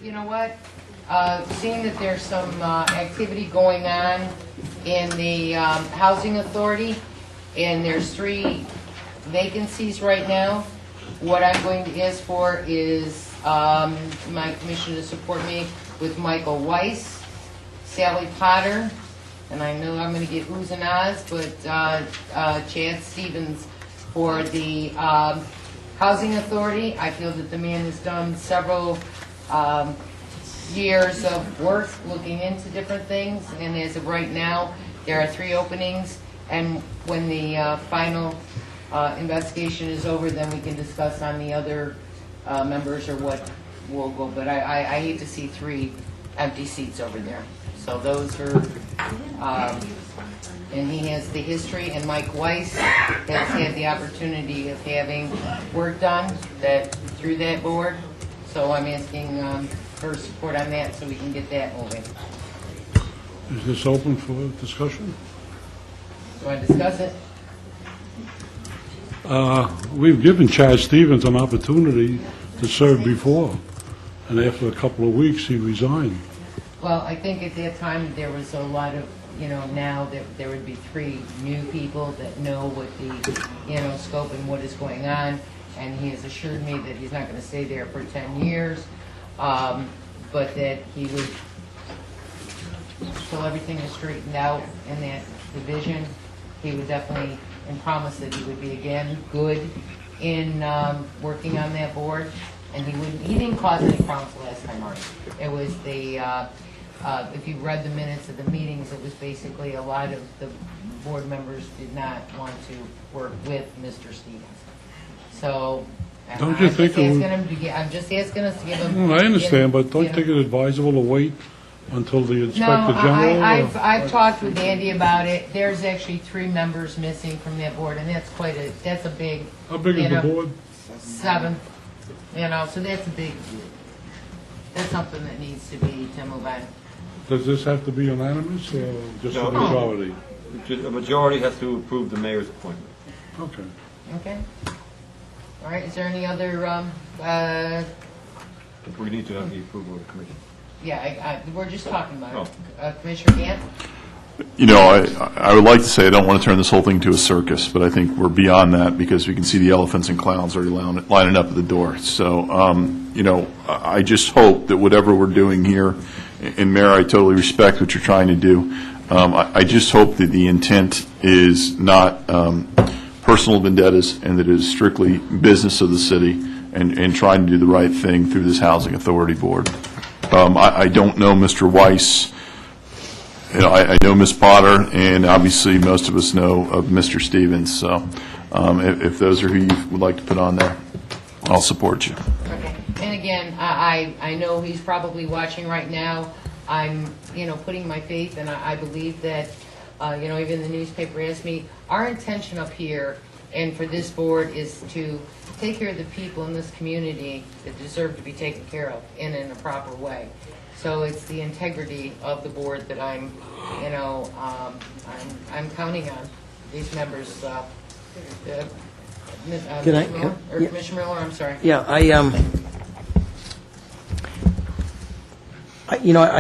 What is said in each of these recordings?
you know what? Seeing that there's some activity going on in the Housing Authority, and there's 3 vacancies right now, what I'm going to ask for is my commission to support me with Michael Weiss, Sally Potter, and I know I'm going to get oohs and ahs, but Chaz Stevens for the Housing Authority. I feel that the man has done several years of work looking into different things, and as of right now, there are 3 openings, and when the final investigation is over, then we can discuss on the other members or what will go, but I hate to see 3 empty seats over there. So those are, and he has the history, and Mike Weiss has had the opportunity of having work done through that board, so I'm asking for support on that so we can get that moving. Is this open for discussion? Do I discuss it? We've given Chaz Stevens an opportunity to serve before, and after a couple of weeks, he resigned. Well, I think at that time there was a lot of, now that there would be 3 new people that know what the, scope and what is going on, and he has assured me that he's not going to stay there for 10 years, but that he would, till everything is straightened out in that division, he would definitely, and promise that he would be again good in working on that board, and he didn't cause any problems last time, Marty. It was the, if you read the minutes of the meetings, it was basically a lot of the board members did not want to work with Mr. Stevens. So, Don't you think it would- I'm just asking us to give him. Well, I understand, but don't you think it's advisable to wait until the Inspector No, General? I've talked with Andy about it. There's actually 3 members missing from that board, and that's that's a big. How big is the board? 7. So that's a big. That's something that needs to move on. Does this have to be unanimous or just a No. majority? A majority has to approve the mayor's appointment. Okay. Okay. All right. Is there any other? We need to have the approval of the commission. Yeah, we're just talking about it. Oh. Commissioner Gant? I would like to say I don't want to turn this whole thing to a circus, but I think we're beyond that because we can see the elephants and clowns already lining up at the door. So, I just hope that whatever we're doing here, and Mayor, I totally respect what you're trying to do. I just hope that the intent is not personal vendettas and that it is strictly business of the city and trying to do the right thing through this Housing Authority Board. I don't know Mr. Weiss. I know Ms. Potter, and obviously most of us know of Mr. Stevens. So if those are who you would like to put on there, I'll support you. Okay. And again, I know he's probably watching right now. I'm, putting my faith, and I believe that, even the newspaper asked me, our intention up here and for this board is to take care of the people in this community that deserve to be taken care of in a proper way. So it's the integrity of the board that I'm counting on these members. Commissioner Miller, I'm sorry. Yeah, I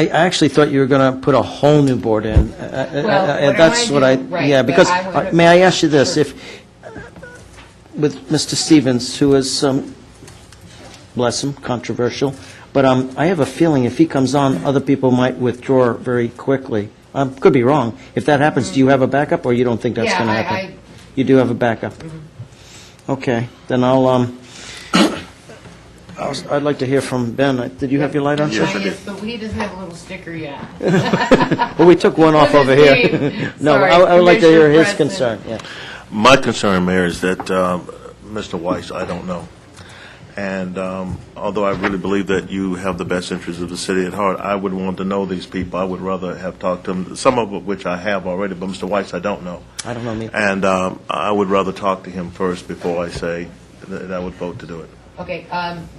actually thought you were going to put a whole new board in. That's what I. Right, yeah, because may I ask you this? Sure. If with Mr. Stevens, who is, bless him, controversial, but I have a feeling if he comes on, other people might withdraw very quickly. Could be wrong. If that happens, do you have a backup, or you don't think that's going to happen? You do have a backup. Mm-hmm. Okay, then I'd like to hear from Ben. Did you have your light on? Yes, I did. Yes, but he doesn't have a little sticker yet. Well, we took one off over here. No, Sorry, I would like to hear his Commissioner concern. Yeah. My concern, Mayor, is that Mr. Weiss, I don't know. And although I really believe that you have the best interests of the city at heart, I would want to know these people. I would rather have talked to them, some of which I have already, but Mr. Weiss, I don't know. I don't know me. And I would rather talk to him first before I say that I would vote to do it. Okay,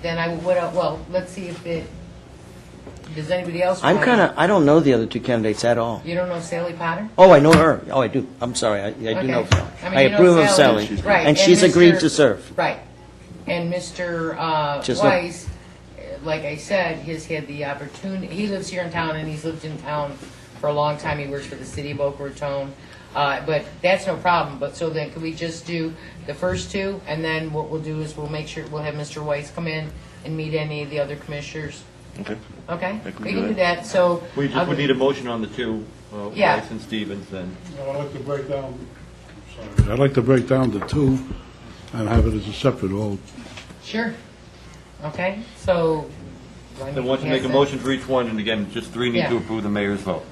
then I would, well, let's see if does anybody else? I don't know the other 2 candidates at all. You don't know Sally Potter? Oh, I know her. Oh, I do. I'm sorry. I do know Sally. I I approve of Sally. Right. And she's agreed to serve. Right. And Mr. Just Weiss, like I said, has had the opportunity, he lives here in town, and he's lived in town for a long time. He works for the city of Boca Raton. But that's no problem. But so then, could we just do the first two, and then what we'll do is we'll make sure, we'll have Mr. Weiss come in and meet any of the other commissioners. Okay. Okay? I can We do can do that. that, so. We just would need a motion on the two, Yeah. Weiss and Stevens, then. I'd like to break down, sorry, I'd like to break down the two and have it as a separate vote. Sure. Okay, so. Then once you make a motion for each one, and again, just three need to approve the mayor's vote.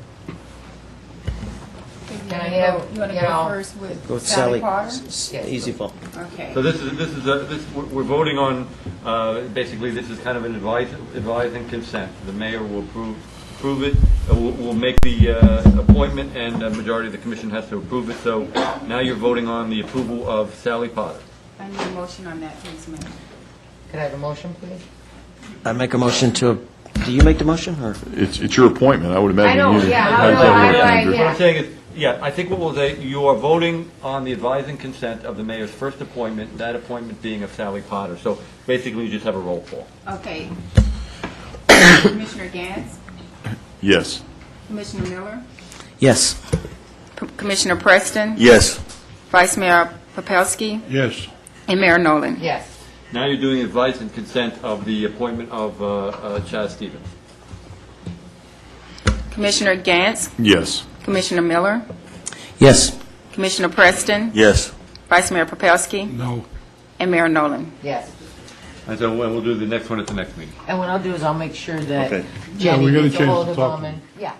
Can I have, You want to you go know, first with Go with Sally Sally. Potter? Easy vote. Okay. So we're voting on, basically, this is kind of an advising consent. The mayor will approve it, will make the appointment, and a majority of the commission has to approve it. So now you're voting on the approval of Sally Potter. I need a motion on that, please, Mayor. could I have a motion, please? I make a motion to, do you make the motion, or? It's your appointment, I would imagine. I know, you- yeah, how does how that do work, I- Andrew? What I'm saying is, yeah, I think what we'll say, you are voting on the advising consent of the mayor's first appointment, that appointment being of Sally Potter. So basically, you just have a roll call. Okay. Commissioner Gantz, Yes. Commissioner Miller, Yes. Commissioner Preston, Yes. Vice Mayor Popelski, Yes, and Mayor Nolan. Yes. Now you're doing advice and consent of the appointment of Chaz Stevens. Commissioner Gantz, Yes. Commissioner Miller, Yes. Commissioner Preston, Yes. Vice Mayor Popelski, no, and Mayor Nolan. Yes. And so we'll do the next one at the next meeting. And what I'll do is I'll make sure that Okay. Yeah, Jenny we gotta gets a change hold the of topic. them, and, yeah.